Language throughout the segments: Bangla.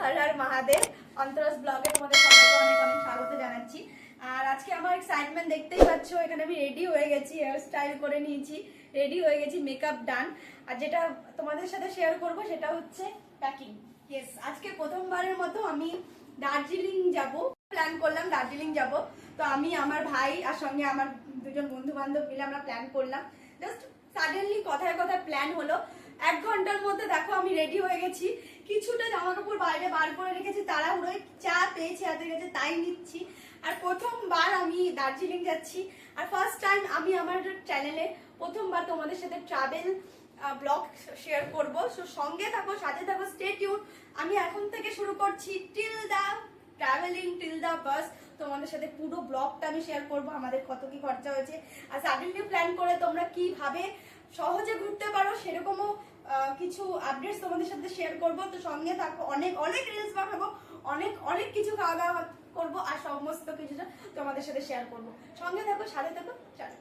হর হর মহাদেব। অন্তরাস ব্লগে তোমাদের সবাইকে অনেক অনেক স্বাগত জানাচ্ছি। আর আজকে আমার এক্সাইটমেন্ট দেখতেই পাচ্ছ, এখানে আমি রেডি হয়ে গেছি, হেয়ার স্টাইল করে নিয়েছি, রেডি হয়ে গেছি, মেকআপ ডান। আর যেটা তোমাদের সাথে শেয়ার করব সেটা হচ্ছে প্যাকিং। ইয়েস, আজকে প্রথমবারের মতো আমি দার্জিলিং যাব, প্ল্যান করলাম দার্জিলিং যাব। তো আমি, আমার ভাই আর সঙ্গে আমার দুজন বন্ধু বান্ধব মিলে আমরা প্ল্যান করলাম। জাস্ট সাডেনলি কথায় কথায় প্ল্যান হলো। 1 ঘন্টার মধ্যে দেখো আমি রেডি হয়ে গেছি। কিছুটা জামা কাপড় বাইরে বার করে রেখেছি, তাড়াহুড়োয় চা পেয়েছি হাতের কাছে তাই নিচ্ছি। আর প্রথমবার আমি দার্জিলিং যাচ্ছি, আর ফার্স্ট টাইম আমি আমার চ্যানেলে প্রথমবার তোমাদের সাথে ট্রাভেল ব্লগ শেয়ার করব। সো সঙ্গে থাকো, সাথে থাকো, স্টে টিউন। আমি এখন থেকে শুরু করছি টিল দা ট্রাভেলিং, টিল দা বাস। তোমাদের সাথে পুরো ব্লগটা আমি শেয়ার করব, আমাদের কত কি খরচা হয়েছে, আর সাডেনলি প্ল্যান করে তোমরা কিভাবে সহজে ঘুরতে পারো সেরকমও কিছু আপডেটস তোমাদের সাথে শেয়ার করব। তো সঙ্গে থাকো, অনেক অনেক রিলস বানাবো, অনেক অনেক কিছু খাওয়া দাওয়া করবো, আর সমস্ত কিছুটা তোমাদের সাথে শেয়ার করবো। সঙ্গে থাকো, সাথে থাকো, চলো।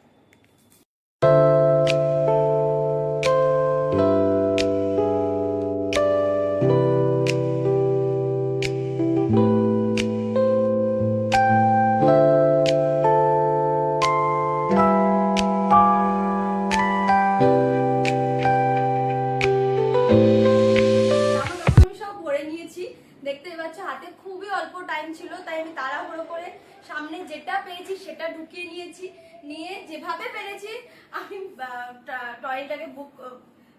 দেখতেই পাচ্ছ হাতে খুবই অল্প টাইম ছিল, তাই আমি তাড়াহুড়ো করে সামনে যেটা পেয়েছি সেটা ঢুকিয়ে নিয়েছি। নিয়ে যেভাবে পেরেছি আমি টয়লেটটাকে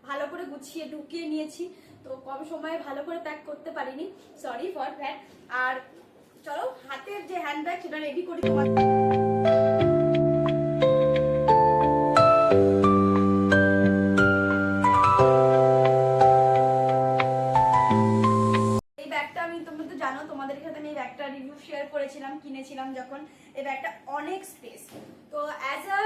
ভালো করে গুছিয়ে ঢুকিয়ে নিয়েছি। তো কম সময়ে ভালো করে প্যাক করতে পারিনি, সরি ফর দ্যাট। আর চলো, হাতের যে হ্যান্ডব্যাগ সেটা রেডি করি তোমার। জানো, তোমাদের সাথে আমি এই ব্যাগটা রিভিউ শেয়ার করেছিলাম, কিনেছিলাম যখন। এই ব্যাগটা অনেক স্পেস, তো অ্যাজ আ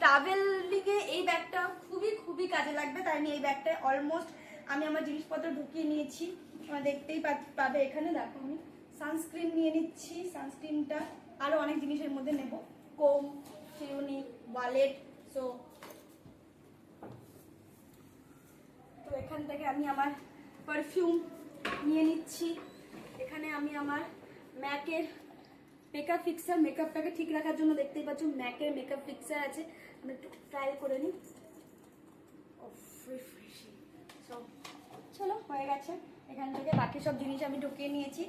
ট্রাভেলিংয়ে এই ব্যাগটা খুবই খুবই কাজে লাগবে। তাই আমি এই ব্যাগটায় অলমোস্ট আমি আমার জিনিসপত্র ঢুকিয়ে নিয়েছি। তোমরা দেখতেই পাবে এখানে, দেখো আমি সানস্ক্রিন নিয়ে নিচ্ছি। সানস্ক্রিনটা আরও অনেক জিনিসের মধ্যে নেব, কোম, শিরুনি, ওয়ালেট। তো এখান থেকে আমি আমার পারফিউম নিয়ে নিচ্ছি। এখানে আমি আমার ম্যাকের মেকআপ ফিক্সার, মেকআপটাকে ঠিক রাখার জন্য দেখতেই পাচ্ছ ম্যাকের মেকআপ ফিক্সার আছে, আমি একটু ট্রাই করে নিই। চলো, হয়ে গেছে। এখান থেকে বাকি সব জিনিস আমি ঢুকিয়ে নিয়েছি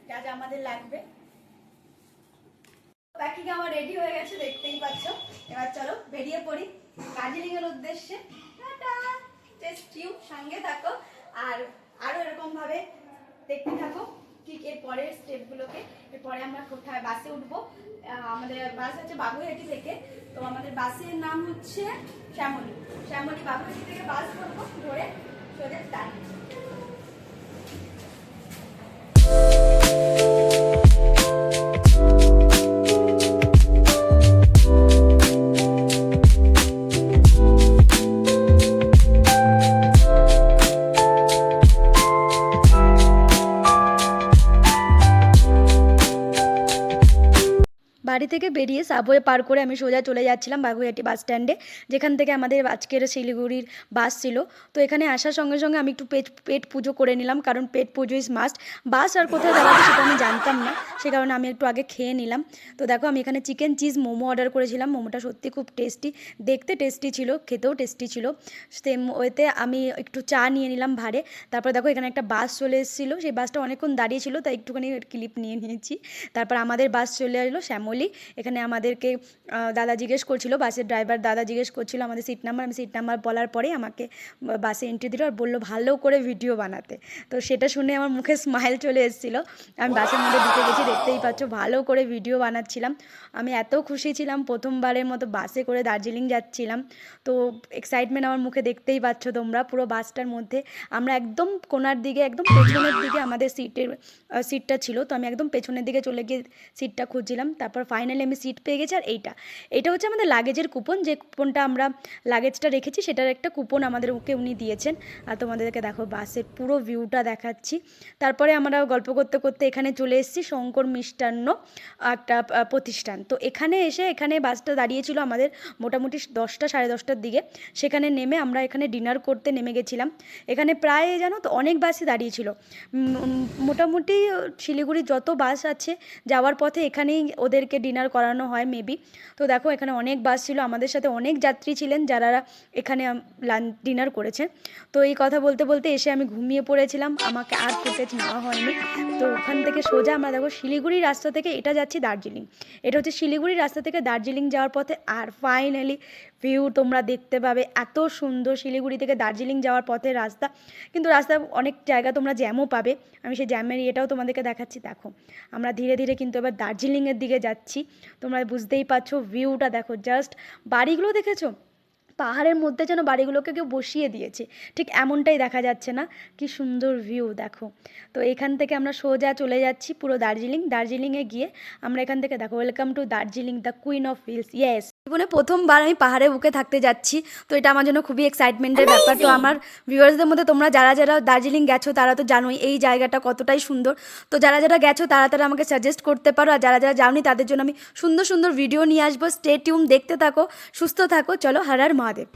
যা যা আমাদের লাগবে। প্যাকিং আমার রেডি হয়ে গেছে, দেখতেই পাচ্ছ। এবার চলো বেরিয়ে পড়ি দার্জিলিং এর উদ্দেশ্যে। টাটা, জাস্ট ইউ সঙ্গে থাকো, আর আরো এরকম ভাবে দেখতে থাকো ঠিক এর পরের স্টেপগুলোকে। এরপরে আমরা কোথায় বাসে উঠবো। আমাদের বাস হচ্ছে বাগুইহাটি থেকে। তো আমাদের বাসের নাম হচ্ছে শ্যামলী। বাগুইহাটি থেকে বাস ধরবো, ধরে সোজা দাঁড়িয়ে। বাড়ি থেকে বেরিয়ে সাবওয়ে পার করে আমি সোজা চলে যাচ্ছিলাম বাগুইহাটি বাস স্ট্যান্ডে, যেখান থেকে আমাদের আজকের শিলিগুড়ির বাস ছিল। তো এখানে আসার সঙ্গে সঙ্গে আমি একটু পেট পুজো করে নিলাম, কারণ পেট পুজো ইজ মাস্ট। বাস আর কোথায় দাঁড়াবে সেটা আমি জানতাম না, সে কারণে আমি একটু আগে খেয়ে নিলাম। তো দেখো আমি এখানে চিকেন চিজ মোমো অর্ডার করেছিলাম। মোমোটা সত্যি খুব টেস্টি, দেখতে টেস্টি ছিল, খেতেও টেস্টি ছিল। সেম ওয়েতে আমি একটু চা নিয়ে নিলাম ভাড়ে। তারপর দেখো এখানে একটা বাস চলে এসেছিলো, সেই বাসটা অনেকক্ষণ দাঁড়িয়ে ছিল, তাই একটুখানি ক্লিপ নিয়ে নিয়েছি। তারপর আমাদের বাস চলে আসলো শ্যামলী। এখানে আমাদেরকে দাদা জিজ্ঞেস করছিল, বাসের ড্রাইভার দাদা জিজ্ঞেস করছিল আমাদের সিট নাম্বার। আমি সিট নাম্বার বলার পরেই আমাকে বাসে এন্ট্রি দিল আর বললো ভালো করে ভিডিও বানাতে। তো সেটা শুনে আমার মুখে স্মাইল চলে এসেছিলো। আমি বাসের মধ্যে ঢুকে গেছি, দেখতেই পাচ্ছ ভালো করে ভিডিও বানাচ্ছিলাম। আমি এত খুশি ছিলাম, প্রথমবারের মতো বাসে করে দার্জিলিং যাচ্ছিলাম। তো এক্সাইটমেন্ট আমার মুখে দেখতেই পাচ্ছ তোমরা। পুরো বাসটার মধ্যে আমরা একদম কোনার দিকে, একদম পেছনের দিকে আমাদের সিটটা ছিল। তো আমি একদম পেছনের দিকে চলে গিয়ে সিটটা খুঁজছিলাম। তারপর ফাইনাল ফাইনালি আমি সিট পেয়ে গেছি। আর এইটা হচ্ছে আমাদের লাগেজের কুপন, যে কুপনটা আমরা লাগেজটা রেখেছি সেটার একটা কুপন আমাদেরকে উনি দিয়েছেন। আর তোমাদেরকে দেখো বাসের পুরো ভিউটা দেখাচ্ছি। তারপরে আমরা গল্প করতে করতে এখানে চলে এসেছি শঙ্কর মিষ্টান্ন একটা প্রতিষ্ঠান। তো এখানে এসে এখানে বাসটা দাঁড়িয়েছিল আমাদের মোটামুটি 10টা সাড়ে 10টার দিকে। সেখানে নেমে আমরা এখানে ডিনার করতে নেমে গেছিলাম। এখানে প্রায় জানো তো অনেক বাসই দাঁড়িয়েছিল, মোটামুটি শিলিগুড়ির যত বাস আছে যাওয়ার পথে এখানেই ওদেরকে ডিনার করানো হয় মেবি। তো দেখো এখানে অনেক বাস ছিল, আমাদের সাথে অনেক যাত্রী ছিলেন যারা এখানে ডিনার করেছেন। তো এই কথা বলতে বলতে এসে আমি ঘুমিয়ে পড়েছিলাম, আমাকে আর ফুটেজ নেওয়া হয়নি। তো ওখান থেকে সোজা আমরা দেখো শিলিগুড়ির রাস্তা থেকে এটা যাচ্ছি দার্জিলিং। এটা হচ্ছে শিলিগুড়ির রাস্তা থেকে দার্জিলিং যাওয়ার পথে। আর ফাইনালি ভিউ তোমরা দেখতে পাবে, এত সুন্দর শিলিগুড়ি থেকে দার্জিলিং যাওয়ার পথে রাস্তা। কিন্তু রাস্তা অনেক জায়গা তোমরা জ্যামও পাবে, আমি সেই জ্যামের ইয়েটাও তোমাদেরকে দেখাচ্ছি। দেখো আমরা ধীরে ধীরে কিন্তু এবার দার্জিলিংয়ের দিকে যাচ্ছি, তোমরা বুঝতেই পারছো। ভিউটা দেখো জাস্ট, বাড়িগুলো দেখেছো পাহাড়ের মধ্যে যেন বাড়িগুলোকে কেউ বসিয়ে দিয়েছে, ঠিক এমনটাই দেখা যাচ্ছে না? কি সুন্দর ভিউ দেখো। তো এখান থেকে আমরা সোজা চলে যাচ্ছি পুরো দার্জিলিংয়ে গিয়ে আমরা এখান থেকে দেখো welcome to Darjeeling, the queen of hills. Yes, জীবনে প্রথমবার আমি পাহাড়ের বুকে থাকতে যাচ্ছি, তো এটা আমার জন্য খুবই এক্সাইটমেন্টের ব্যাপার। তো আমার ভিউয়ার্সদের মধ্যে তোমরা যারা যারা দার্জিলিং গেছো তারা তো জানোই এই জায়গাটা কতটাই সুন্দর। তো যারা যারা গেছো তারা তারা আমাকে সাজেস্ট করতে পারো, আর যারা যারা যাওনি তাদের জন্য আমি সুন্দর সুন্দর ভিডিও নিয়ে আসবো। স্টে টিউন, দেখতে থাকো, সুস্থ থাকো। চলো, হর হর মহাদেব।